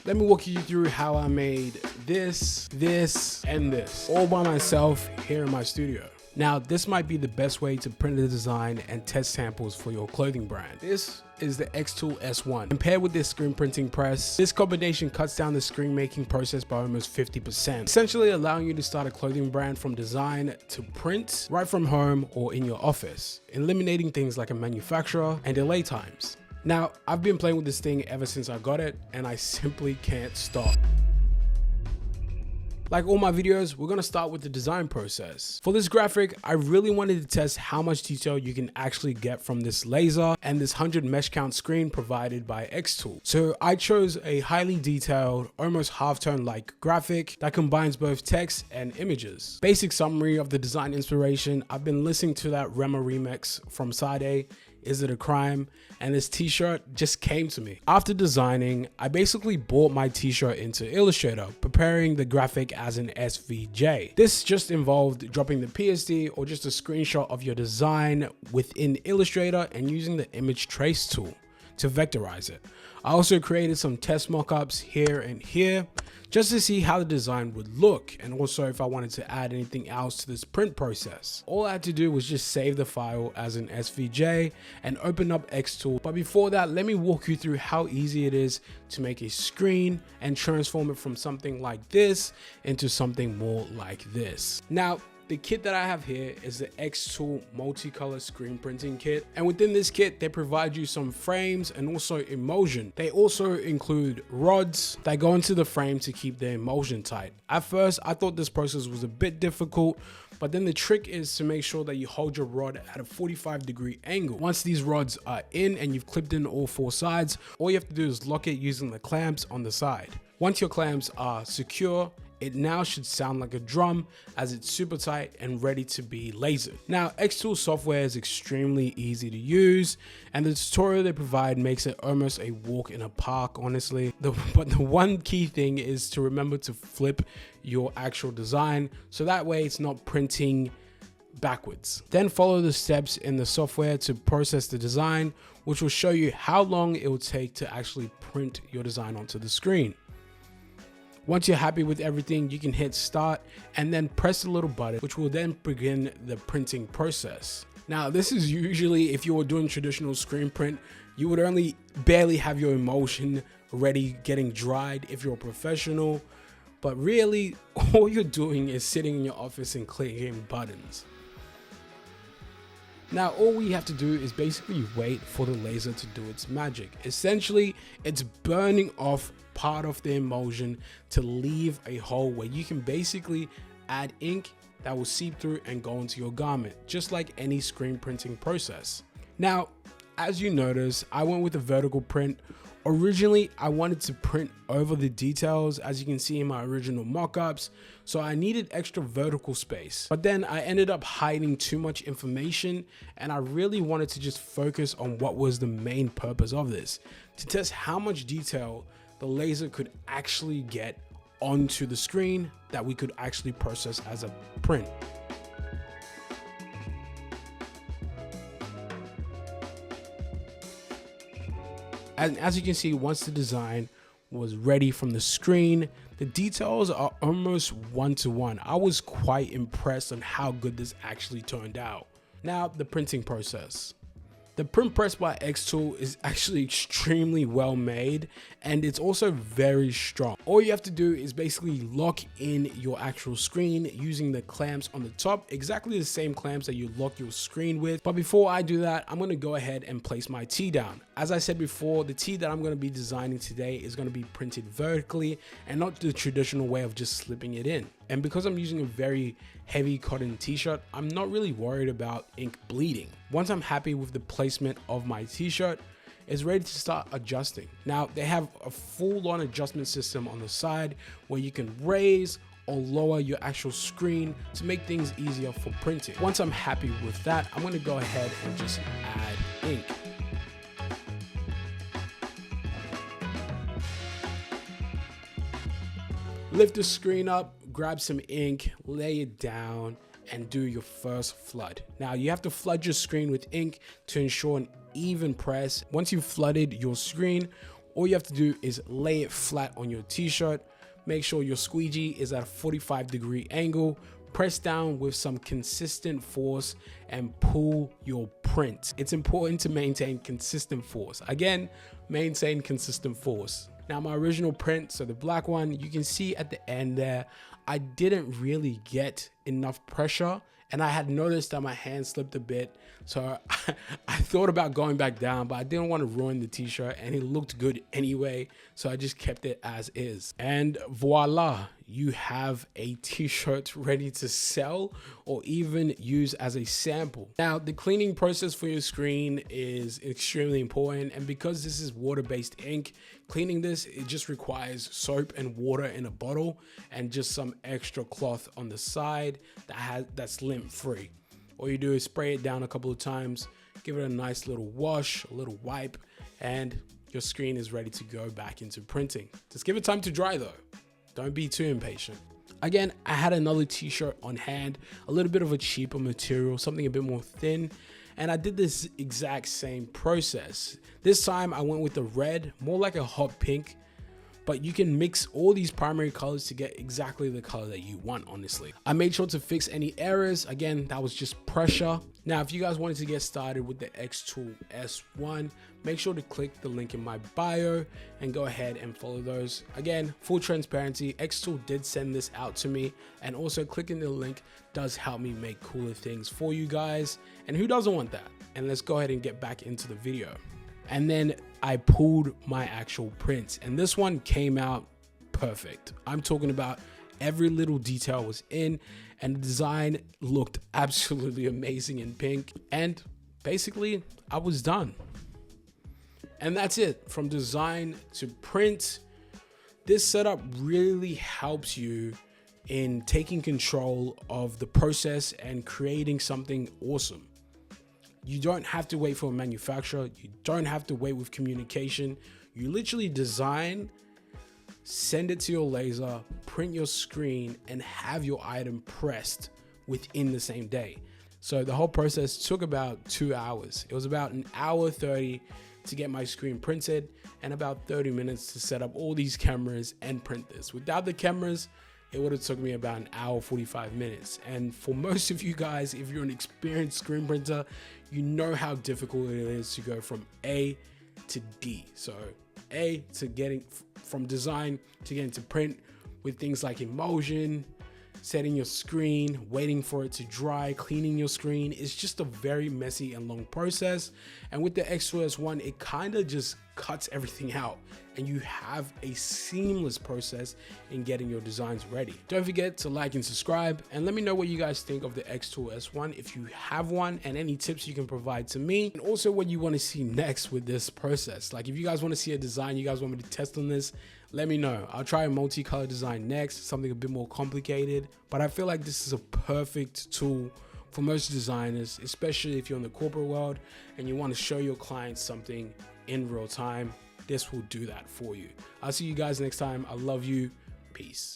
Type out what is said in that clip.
Let me walk you through how I made this, and this all by myself here in my studio. Now, this might be the best way to print a design and test samples for your clothing brand. This is the Xtool S1. Compared with this screen printing press, this combination cuts down the screen making process by almost 50%, essentially allowing you to start a clothing brand from design to print right from home or in your office, eliminating things like a manufacturer and delay times. Now, I've been playing with this thing ever since I got it, and I simply can't stop. Like all my videos, we're gonna start with the design process. For this graphic, I really wanted to test how much detail you can actually get from this laser and this 100 mesh count screen provided by Xtool. So I chose a highly detailed, almost halftone like graphic that combines both text and images. Basic summary of the design inspiration: I've been listening to that Rema remix from Sade, Is It a Crime? And this t-shirt just came to me. After designing, I basically bought my t-shirt into Illustrator, preparing the graphic as an SVJ. This just involved dropping the PSD or just a screenshot of your design within Illustrator and using the image trace tool to vectorize it. I also created some test mockups here and here just to see how the design would look, and also if I wanted to add anything else to this print process. All I had to do was just save the file as an SVJ and open up Xtool. But before that, let me walk you through how easy it is to make a screen and transform it from something like this into something more like this. Now, the kit that I have here is the Xtool Multicolor Screen Printing Kit, and within this kit they provide you some frames and also emulsion. They also include rods that go into the frame to keep the emulsion tight. At first I thought this process was a bit difficult, but then the trick is to make sure that you hold your rod at a 45-degree angle. Once these rods are in and you've clipped in all four sides, all you have to do is lock it using the clamps on the side. Once your clamps are secure, it now should sound like a drum as it's super tight and ready to be lasered. Now, Xtool software is extremely easy to use, and the tutorial they provide makes it almost a walk in a park, honestly. But the one key thing is to remember to flip your actual design, so that way it's not printing backwards. Then follow the steps in the software to process the design, which will show you how long it will take to actually print your design onto the screen. Once you're happy with everything, you can hit start and then press the little button, which will then begin the printing process. Now, this is usually, if you were doing traditional screen print, you would only barely have your emulsion ready, getting dried if you're a professional. But really, all you're doing is sitting in your office and clicking buttons. Now, all we have to do is basically wait for the laser to do its magic. Essentially, it's burning off part of the emulsion to leave a hole where you can basically add ink that will seep through and go into your garment, just like any screen printing process. Now, as you notice, I went with a vertical print. Originally, I wanted to print over the details, as you can see in my original mockups, so I needed extra vertical space. But then I ended up hiding too much information, and I really wanted to just focus on what was the main purpose of this, to test how much detail the laser could actually get onto the screen that we could actually process as a print. And as you can see, once the design was ready from the screen, the details are almost one-to-one. I was quite impressed on how good this actually turned out. Now, the printing process. The print press by Xtool is actually extremely well made, and it's also very strong. All you have to do is basically lock in your actual screen using the clamps on the top, exactly the same clamps that you lock your screen with. But before I do that, I'm going to go ahead and place my tee down. As I said before, the tee that I'm going to be designing today is going to be printed vertically and not the traditional way of just slipping it in. And because I'm using a very heavy cotton t-shirt, I'm not really worried about ink bleeding. Once I'm happy with the placement of my t-shirt, it's ready to start adjusting. Now, they have a full-on adjustment system on the side where you can raise or lower your actual screen to make things easier for printing. Once I'm happy with that, I'm going to go ahead and just add ink. Lift the screen up, grab some ink, lay it down, and do your first flood. Now, you have to flood your screen with ink to ensure an even press. Once you've flooded your screen, All you have to do is lay it flat on your t-shirt. Make sure your squeegee is at a 45-degree angle. Press down with some consistent force and pull your print. It's important to maintain consistent force. Again, maintain consistent force. Now my original print, so the black one, you can see at the end there, I didn't really get enough pressure, and I had noticed that my hand slipped a bit. So I thought about going back down, but I didn't want to ruin the t-shirt, and it looked good anyway. So I just kept it as is. And voila, you have a t-shirt ready to sell or even use as a sample. Now, the cleaning process for your screen is extremely important. And because this is water-based ink, cleaning this, it just requires soap and water in a bottle and just some extra cloth on the side that's lint free. All you do is spray it down a couple of times, give it a nice little wash, a little wipe, and your screen is ready to go back into printing. Just give it time to dry though. Don't be too impatient. Again, I had another t-shirt on hand, a little bit of a cheaper material, something a bit more thin, and I did this exact same process. This time I went with the red, more like a hot pink, but you can mix all these primary colors to get exactly the color that you want, honestly. I made sure to fix any errors. Again, that was just pressure. Now, if you guys wanted to get started with the Xtool S1, make sure to click the link in my bio and go ahead and follow those. Again, full transparency, Xtool did send this out to me, and also clicking the link does help me make cooler things for you guys. And who doesn't want that? And let's go ahead and get back into the video. And then I pulled my actual prints, and this one came out perfect. I'm talking about every little detail was in, and the design looked absolutely amazing in pink. And basically I was done. And that's it. From design to print, this setup really helps you in taking control of the process and creating something awesome. You don't have to wait for a manufacturer. You don't have to wait with communication. You literally design, send it to your laser, print your screen, and have your item pressed within the same day. So the whole process took about 2 hours. It was about 1 hour 30 to get my screen printed, and about 30 minutes to set up all these cameras and print this. Without the cameras, it would have took me about 1 hour 45 minutes. And for most of you guys, if you're an experienced screen printer, you know how difficult it is to go from A to D. So A to getting from design to getting to print with things like emulsion, setting your screen, waiting for it to dry, cleaning your screen. It's just a very messy and long process. And with the Xtool S1, it kind of just cuts everything out, and you have a seamless process in getting your designs ready. Don't forget to like and subscribe, and let me know what you guys think of the Xtool S1 if you have one, and any tips you can provide to me, and also what you want to see next with this process. Like if you guys want to see a design you guys want me to test on this, let me know. I'll try a multicolor design next, something a bit more complicated, but I feel like this is a perfect tool for most designers, especially if you're in the corporate world and you want to show your clients something in real time. This will do that for you. I'll see you guys next time. I love you. Peace.